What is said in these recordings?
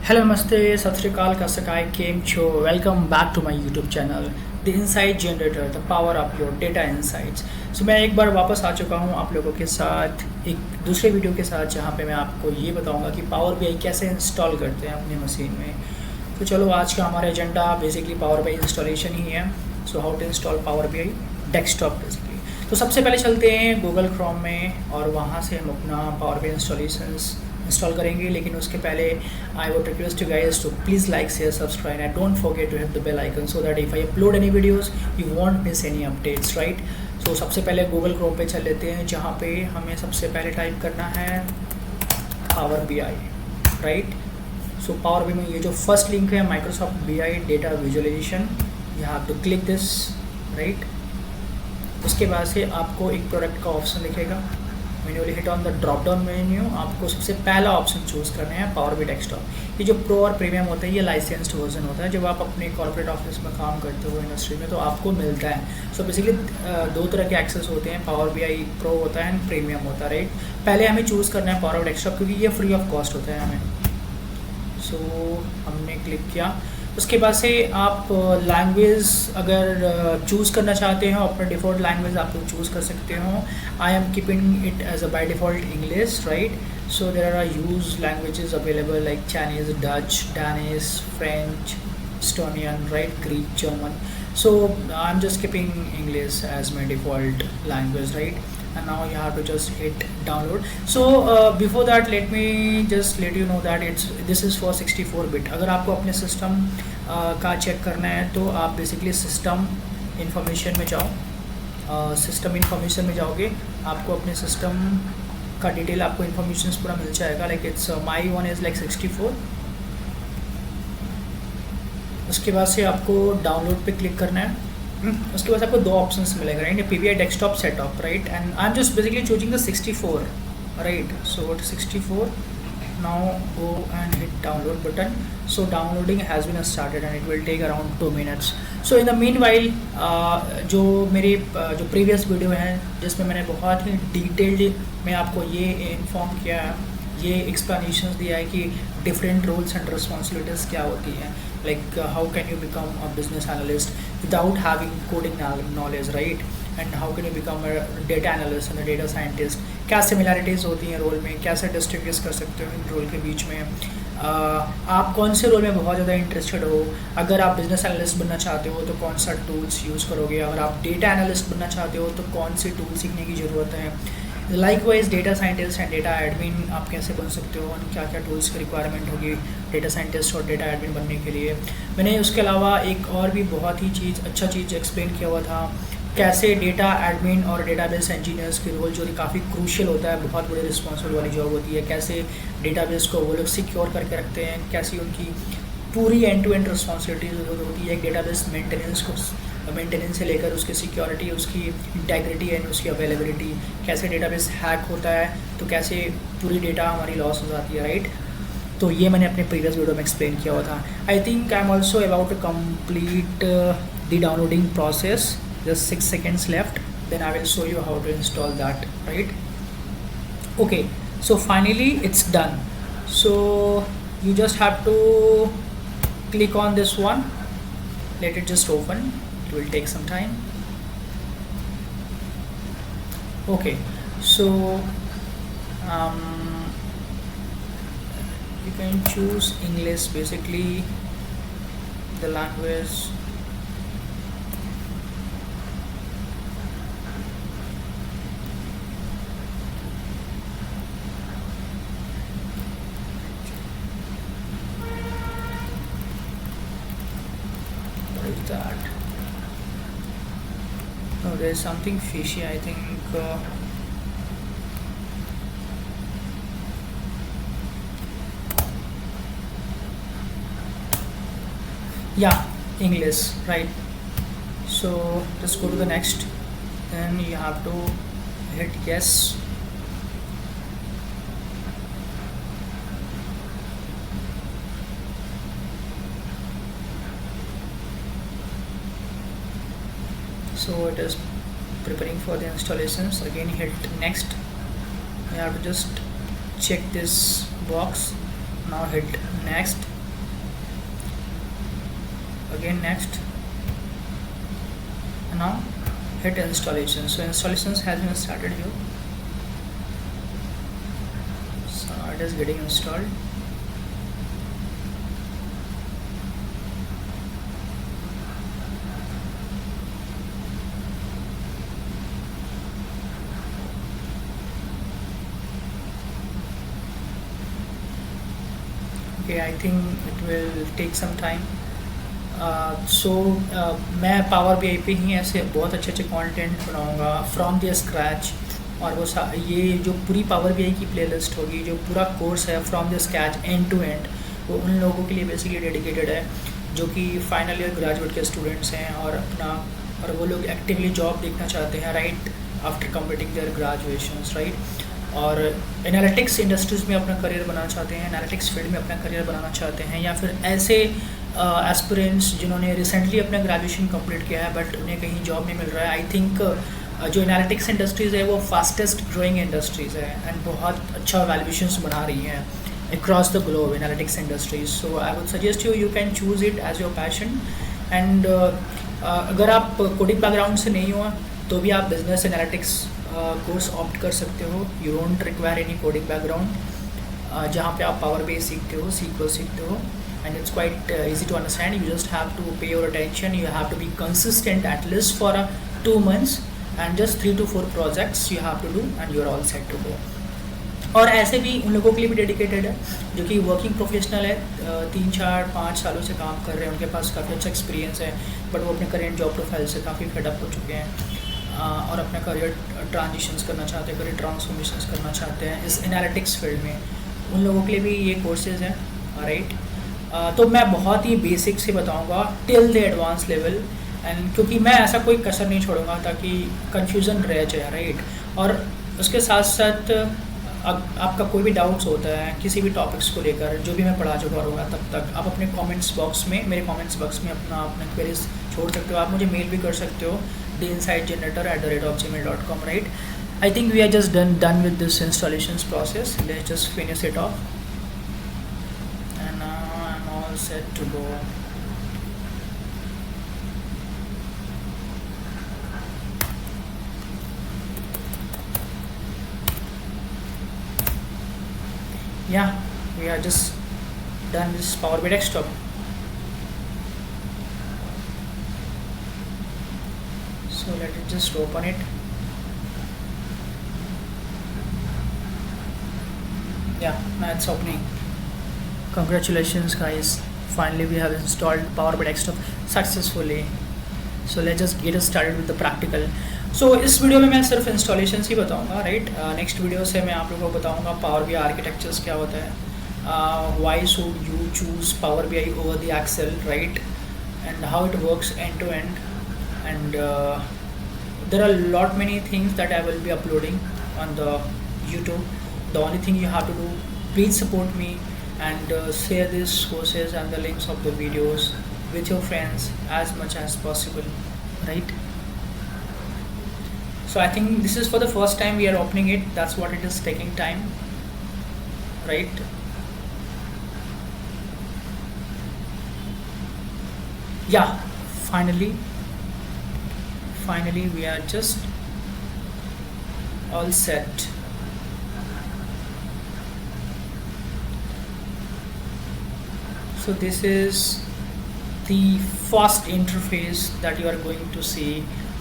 Hello, Namaste, Sat Sri Akal, Kasakai, Kem Cho. Welcome back to my YouTube channel, The Insight Generator, the power of your data insights. So मैं एक बार वापस आ चुका हूँ आप लोगों के साथ एक दूसरे वीडियो के साथ, जहाँ पे मैं आपको ये बताऊँगा कि पावर बीआई कैसे इंस्टॉल करते हैं अपनी मशीन में। तो चलो, आज का हमारा agenda basically Power BI installation ही है। So how to install Power BI desktop basically. तो सबसे पहले चलते हैं गूगल क्रोम में और वहाँ से हम अपना पावर बीआई इंस्टॉल करेंगे। लेकिन उसके पहले I would request you guys to please like, share, subscribe and don't forget to hit the bell icon so that if I upload any videos you won't miss any updates, right. So सबसे पहले Google Chrome पे चल लेते हैं, जहाँ पे हमें सबसे पहले टाइप करना है power BI, right. So power BI में ये जो फर्स्ट लिंक है Microsoft BI data visualisation, you have to click this, right. उसके बाद से आपको एक प्रोडक्ट का ऑप्शन दिखेगा। Manually hit on the drop down menu, आपको सबसे पहला ऑप्शन चूज़ करना है पावर बीआई डेस्कटॉप। ये जो प्रो और प्रीमियम होता है ये लाइसेंस्ड वर्जन होता है। जब आप अपने कॉर्पोरेट ऑफिस में काम करते हो इंडस्ट्री में तो आपको मिलता है। सो बेसिकली दो तरह के एक्सेस होते हैं, पावर बीआई प्रो होता है एंड प्रीमियम होता है, राइट। पहले हमें चूज़ करना है पावर बीआई डेस्कटॉप, क्योंकि ये फ्री ऑफ कॉस्ट होता है हमें। सो हमने क्लिक किया। उसके बाद से आप लैंग्वेज अगर चूज़ करना चाहते हो, अपना डिफ़ॉल्ट लैंग्वेज आप लोग चूज़ कर सकते हो। I am keeping it as a by default English, right. So there are use languages available like Chinese, Dutch, Danish, French, Estonian, right, Greek, German. So I'm just keeping English as my default language, right? And now you have to just hit download. So before that, let me just let you know that this is for 64 bit. अगर आपको अपने system का check करना है तो आप basically system information में जाओ। सिस्टम इंफॉर्मेशन में जाओगे, आपको अपने सिस्टम का डिटेल आपको इन्फॉर्मेशन पूरा मिल जाएगा। Like it's my one is like 64। उसके बाद से आपको डाउनलोड पे क्लिक करना है। उसके बाद आपको दो ऑप्शंस मिलेगा, right, PBI desktop setup, right. And I am just basically choosing the 64, right. So 64, now go and hit download button. So downloading has been started and it will take around 2 minutes. So in the meanwhile जो मेरे जो previous video हैं जिसमें मैंने बहुत ही detailed में आपको ये इन्फॉर्म किया है, ये एक्सप्लेनेशन दिया है कि डिफरेंट रोल्स एंड रिस्पॉन्सिबिलिटीज़ क्या होती हैं, like how can you become a business analyst without having coding knowledge, right? And how can you become a data analyst and a data scientist? क्या similarities होती हैं role में, कैसे distinguish कर सकते हो इन रोल के बीच में, आप कौन से रोल में बहुत ज़्यादा इंटरेस्टेड हो। अगर आप बिजनेस एनालिस्ट बनना चाहते हो तो कौन सा टूल्स यूज़ करोगे, अगर आप डेटा एनालिस्ट बनना चाहते हो तो कौन से टूल सीखने की ज़रूरत है। Likewise data scientist and data admin आप कैसे बन सकते हो, क्या क्या टूल्स की रिक्वायरमेंट होगी डेटा साइंटिस्ट और डेटा एडमिन बनने के लिए। मैंने उसके अलावा एक और भी बहुत ही अच्छा चीज़ एक्सप्लेन किया हुआ था, कैसे डेटा एडमिन और डेटाबेस इंजीनियर्स की रोल जो काफ़ी क्रूशियल होता है, बहुत बड़ी रिस्पॉन्सिबल वाली जॉब होती है। कैसे डेटाबेस को वो लोग सिक्योर करके रखते हैं, कैसी उनकी पूरी एंड टू एंड रिस्पॉन्सिबिलिटीज होती है। एक डेटाबेस मेंटेनेंस से लेकर उसकी सिक्योरिटी, उसकी इंटेग्रिटी एंड उसकी अवेलेबिलिटी, कैसे डेटाबेस हैक होता है तो कैसे पूरी डेटा हमारी लॉस हो जाती है, राइट। तो ये मैंने अपने प्रीवियस वीडियो में एक्सप्लेन किया हुआ था। I think I am also about to complete the downloading process, just 6 seconds left, then I will show you how to install that, right? Okay, so finally it's done. So you just have to click on this one, let it just open. It will take some time. Okay, so you can choose English, basically the language. What is that? No, there's something fishy, I think. Yeah, English, right. So just go to the next, then you have to hit yes. So it is preparing for the installations. Again hit next. You have to just check this box Now hit next, again next, and now hit installation. So installations has been started here. So it is getting installed. Okay, I think it will take some time. सो मैं power B आई पे ही ऐसे बहुत अच्छे अच्छे content बनाऊंगा from the scratch, और वो ये जो पूरी पावर बी आई की प्लेलिस्ट होगी, जो पूरा कोर्स है from the scratch end to end, वो उन लोगों के लिए बेसिकली डेडिकेटेड है जो कि फाइनल ईयर ग्रेजुएट के स्टूडेंट्स हैं और वो लोग एक्टिवली जॉब देखना चाहते हैं right after completing there graduations right, और एनालिटिक्स इंडस्ट्रीज़ में अपना करियर बनाना चाहते हैं, एनालिटिक्स फील्ड में अपना करियर बनाना चाहते हैं, या फिर ऐसे एस्पिरेंट्स जिन्होंने रिसेंटली अपना ग्रेजुएशन कंप्लीट किया है बट उन्हें कहीं जॉब नहीं मिल रहा है। आई थिंक जो एनालिटिक्स इंडस्ट्रीज़ है वो फास्टेस्ट ग्रोइंग इंडस्ट्रीज़ है एंड बहुत अच्छा वैल्यूएशंस बना रही हैं across the globe analytics industries. So I would suggest you can choose it as your passion, and अगर आप कोडिंग बैकग्राउंड से नहीं हो तो भी आप बिजनेस एनालिटिक्स कोर्स ऑप्ट कर सकते हो। You don't require any coding background, जहाँ पे आप पावर बेस सीखते हो, सीक्वल सीखते हो, and it's quite easy to understand. You just have to pay your attention, you have to be consistent at least for 2 months, and just 3 to 4 projects you have to do and you're all set to go. और ऐसे भी उन लोगों के लिए भी dedicated है जो कि वर्किंग प्रोफेशनल है, 3, 4, 5 सालों से काम कर रहे हैं, उनके पास काफ़ी अच्छा एक्सपीरियंस है बट वो अपने करेंट जॉब प्रोफाइल से काफ़ी फेडअप हो चुके हैं और अपना करियर ट्रांजिशंस करना चाहते हैं, करियर ट्रांसफॉर्मेशंस करना चाहते हैं इस एनालिटिक्स फील्ड में। उन लोगों के लिए भी ये कोर्सेज हैं राइट। तो मैं बहुत ही बेसिक से बताऊँगा till the advance level, and क्योंकि मैं ऐसा कोई कसर नहीं छोड़ूंगा ताकि कन्फ्यूज़न रह जाए राइट। और उसके साथ साथ आपका कोई भी डाउट्स होता है किसी भी टॉपिक्स को लेकर जो भी मैं पढ़ा चुका रहूँगा तब तक आप अपने कमेंट्स बॉक्स में, मेरे कमेंट्स बॉक्स में अपना क्वेरीज छोड़ सकते हो। आप मुझे मेल भी कर सकते हो theinsightgenerator@gmail.com right. I think we are just done with this installation process, let's just finish it off and I am all set to go. Yeah, we are just done this Power BI desktop. So let it just open it. Yeah, now it's opening. Congratulations guys, finally we have installed Power BI desktop successfully. So let's just get started with the practical. सो इस video में मैं सिर्फ installation ही बताऊंगा right. Next video से मैं आप लोगों को बताऊंगा पावर बी आई आर्किटेक्चर्स क्या होता है, why should you choose power B I over the Excel right, and how it works end to end, and there are lot many things that I will be uploading on the YouTube. The only thing you have to do, please support me and share this courses and the links of the videos with your friends as much as possible, right? So I think this is for the first time we are opening it, that's what it is taking time, right? Yeah, finally we are just all set. So this is the first interface that you are going to see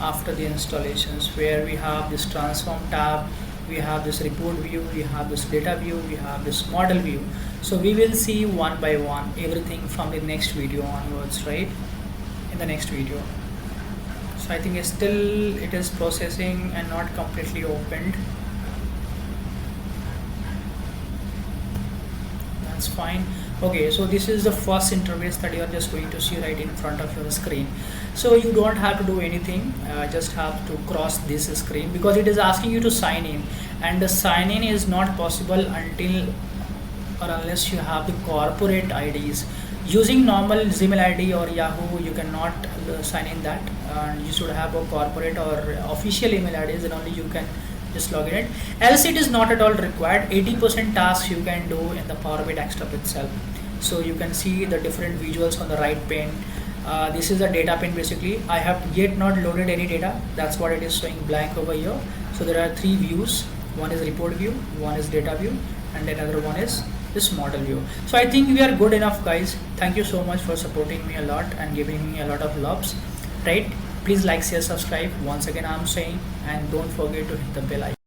after the installations, where we have this transform tab, we have this report view, we have this data view, we have this model view. So we will see one by one everything from the next video onwards, right? In the next video. So I think it is processing and not completely opened. That's fine. Okay, so this is the first interface that you are just going to see right in front of your screen. So you don't have to do anything, just have to cross this screen because it is asking you to sign in, and the sign in is not possible until or unless you have the corporate IDs. Using normal Gmail ID or Yahoo, you cannot sign in that, and you should have a corporate or official email IDs, then only you can just log in it. Else it is not at all required. 80% tasks you can do in the Power BI desktop itself. So you can see the different visuals on the right pane. This is a data pane basically. I have yet not loaded any data. That's what it is showing blank over here. So there are three views. One is report view, one is data view, and another one is this model view. So I think we are good enough, guys. Thank you so much for supporting me a lot and giving me a lot of loves, right? Please like, share, subscribe once again I'm saying, and don't forget to hit the bell icon.